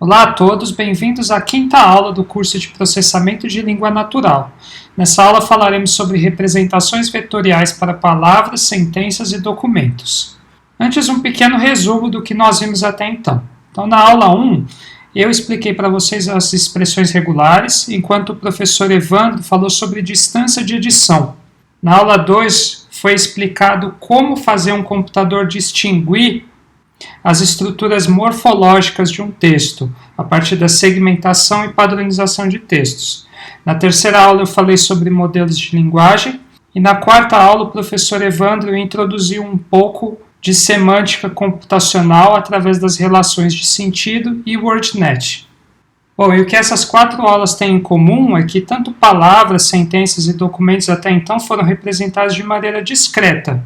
Olá a todos, bem-vindos à quinta aula do curso de Processamento de Língua Natural. Nessa aula falaremos sobre representações vetoriais para palavras, sentenças e documentos. Antes, um pequeno resumo do que nós vimos até então. Então, na aula 1, eu expliquei para vocês as expressões regulares, enquanto o professor Evandro falou sobre distância de edição. Na aula 2, foi explicado como fazer um computador distinguir as estruturas morfológicas de um texto, a partir da segmentação e padronização de textos. Na terceira aula eu falei sobre modelos de linguagem, e na quarta aula o professor Evandro introduziu um pouco de semântica computacional através das relações de sentido e WordNet. Bom, e o que essas 4 aulas têm em comum é que tanto palavras, sentenças e documentos até então foram representados de maneira discreta,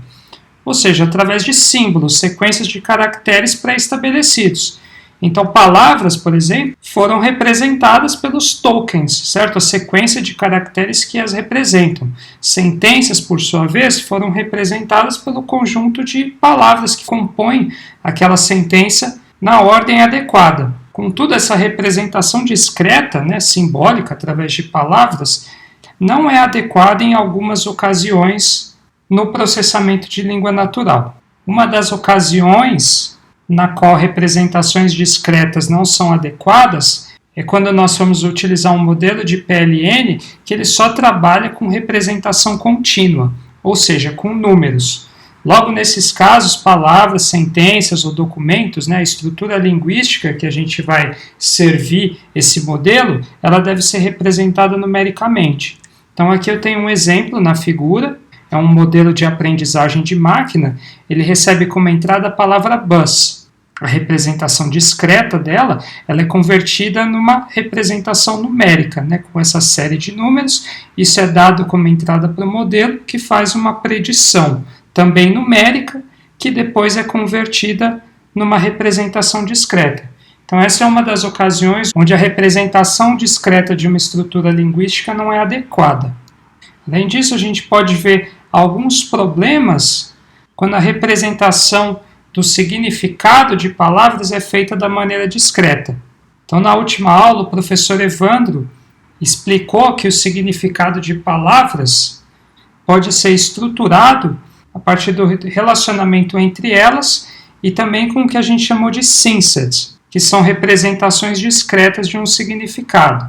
ou seja, através de símbolos, sequências de caracteres pré-estabelecidos. Então, palavras, por exemplo, foram representadas pelos tokens, certo? A sequência de caracteres que as representam. Sentenças, por sua vez, foram representadas pelo conjunto de palavras que compõem aquela sentença na ordem adequada. Contudo, essa representação discreta, simbólica, através de palavras, não é adequada em algumas ocasiões no processamento de língua natural. Uma das ocasiões na qual representações discretas não são adequadas é quando nós vamos utilizar um modelo de PLN que ele só trabalha com representação contínua, ou seja, com números. Logo, nesses casos, palavras, sentenças ou documentos, a estrutura linguística que a gente vai servir esse modelo, ela deve ser representada numericamente. Então, aqui eu tenho um exemplo na figura. É um modelo de aprendizagem de máquina, ele recebe como entrada a palavra bus. A representação discreta dela, ela é convertida numa representação numérica, com essa série de números. Isso é dado como entrada para o modelo, que faz uma predição, também numérica, que depois é convertida numa representação discreta. Então, essa é uma das ocasiões onde a representação discreta de uma estrutura linguística não é adequada. Além disso, a gente pode ver alguns problemas quando a representação do significado de palavras é feita da maneira discreta. Então, na última aula, o professor Evandro explicou que o significado de palavras pode ser estruturado a partir do relacionamento entre elas e também com o que a gente chamou de synsets, que são representações discretas de um significado.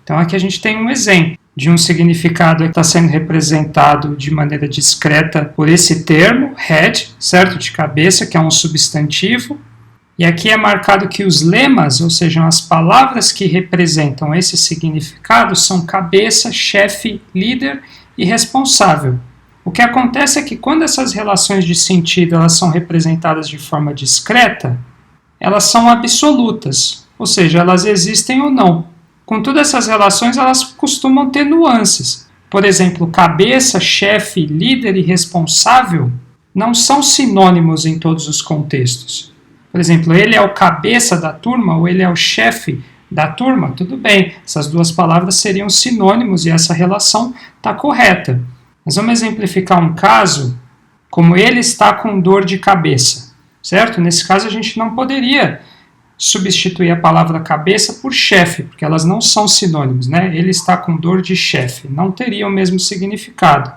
Então, aqui a gente tem um exemplo de um significado que está sendo representado de maneira discreta por esse termo, head, certo? De cabeça, que é um substantivo. E aqui é marcado que os lemas, ou seja, as palavras que representam esse significado, são cabeça, chefe, líder e responsável. O que acontece é que quando essas relações de sentido elas são representadas de forma discreta, elas são absolutas, ou seja, elas existem ou não. Contudo, essas relações elas costumam ter nuances. Por exemplo, cabeça, chefe, líder e responsável não são sinônimos em todos os contextos. Por exemplo, ele é o cabeça da turma ou ele é o chefe da turma, tudo bem. Essas duas palavras seriam sinônimos e essa relação está correta. Mas vamos exemplificar um caso como ele está com dor de cabeça, certo? Nesse caso, a gente não poderia substituir a palavra cabeça por chefe, porque elas não são sinônimos, Ele está com dor de chefe, não teria o mesmo significado.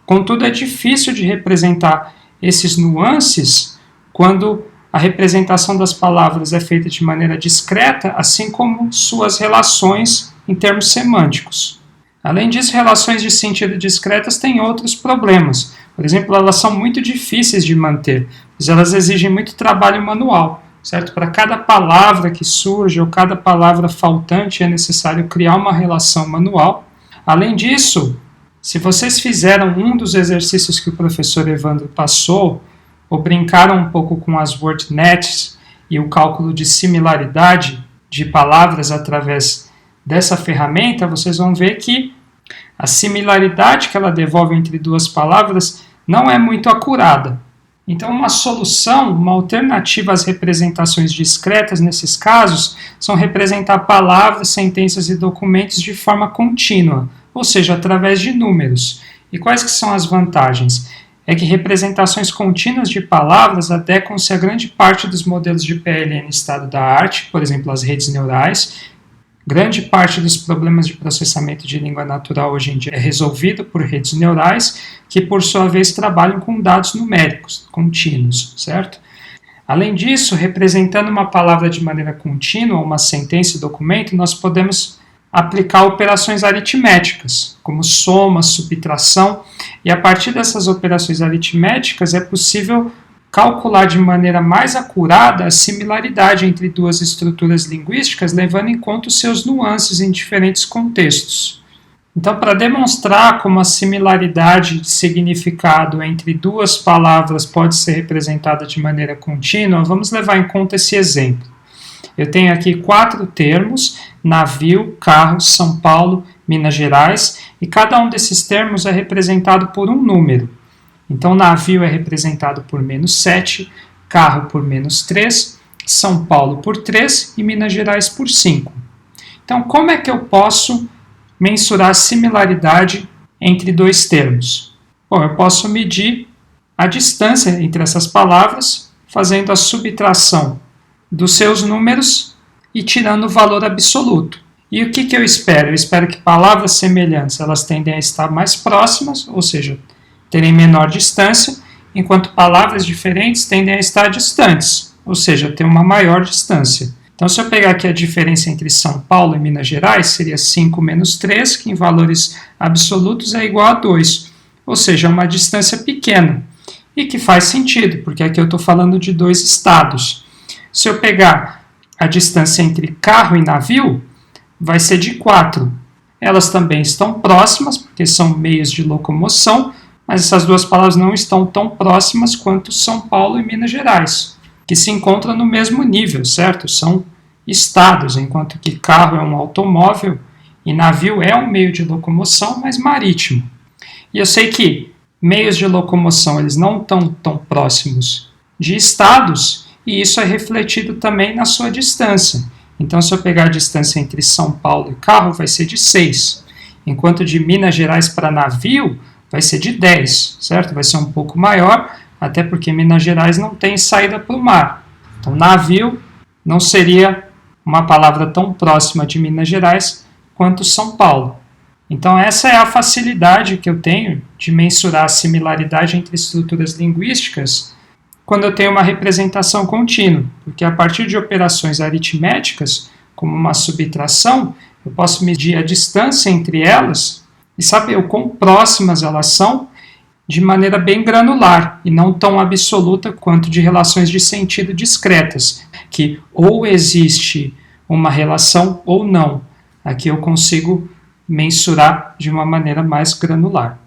Contudo, é difícil de representar esses nuances quando a representação das palavras é feita de maneira discreta, assim como suas relações em termos semânticos. Além disso, relações de sentido discretas têm outros problemas. Por exemplo, elas são muito difíceis de manter, pois elas exigem muito trabalho manual. Certo? Para cada palavra que surge ou cada palavra faltante é necessário criar uma relação manual. Além disso, se vocês fizeram um dos exercícios que o professor Evandro passou, ou brincaram um pouco com as WordNets e o cálculo de similaridade de palavras através dessa ferramenta, vocês vão ver que a similaridade que ela devolve entre duas palavras não é muito acurada. Então, uma solução, uma alternativa às representações discretas nesses casos, são representar palavras, sentenças e documentos de forma contínua, ou seja, através de números. E quais que são as vantagens? é que representações contínuas de palavras adequam-se a grande parte dos modelos de PLN em estado da arte, por exemplo, as redes neurais. Grande parte dos problemas de processamento de língua natural hoje em dia é resolvido por redes neurais, que por sua vez trabalham com dados numéricos contínuos, certo? Além disso, representando uma palavra de maneira contínua, uma sentença e documento, nós podemos aplicar operações aritméticas, como soma, subtração, e a partir dessas operações aritméticas é possível calcular de maneira mais acurada a similaridade entre duas estruturas linguísticas, levando em conta os seus nuances em diferentes contextos. Então, para demonstrar como a similaridade de significado entre duas palavras pode ser representada de maneira contínua, vamos levar em conta esse exemplo. Eu tenho aqui 4 termos: navio, carro, São Paulo, Minas Gerais, e cada um desses termos é representado por um número. Então, navio é representado por -7, carro por -3, São Paulo por 3 e Minas Gerais por 5. Então, como é que eu posso mensurar a similaridade entre dois termos? Bom, eu posso medir a distância entre essas palavras fazendo a subtração dos seus números e tirando o valor absoluto. E o que eu espero? Eu espero que palavras semelhantes elas tendem a estar mais próximas, ou seja, terem menor distância, enquanto palavras diferentes tendem a estar distantes, ou seja, ter uma maior distância. Então, se eu pegar aqui a diferença entre São Paulo e Minas Gerais, seria 5 menos 3, que em valores absolutos é igual a 2, ou seja, uma distância pequena, e que faz sentido, porque aqui eu estou falando de 2 estados. Se eu pegar a distância entre carro e navio, vai ser de 4. Elas também estão próximas, porque são meios de locomoção, mas essas duas palavras não estão tão próximas quanto São Paulo e Minas Gerais, que se encontram no mesmo nível, certo? São estados, enquanto que carro é um automóvel e navio é um meio de locomoção, mas marítimo. E eu sei que meios de locomoção eles não estão tão próximos de estados, e isso é refletido também na sua distância. Então, se eu pegar a distância entre São Paulo e carro, vai ser de 6, enquanto de Minas Gerais para navio vai ser de 10, certo? Vai ser um pouco maior, até porque Minas Gerais não tem saída para o mar. Então, navio não seria uma palavra tão próxima de Minas Gerais quanto São Paulo. Então, essa é a facilidade que eu tenho de mensurar a similaridade entre estruturas linguísticas quando eu tenho uma representação contínua, porque a partir de operações aritméticas, como uma subtração, eu posso medir a distância entre elas e saber o quão próximas elas são de maneira bem granular e não tão absoluta quanto de relações de sentido discretas, que ou existe uma relação ou não. Aqui eu consigo mensurar de uma maneira mais granular.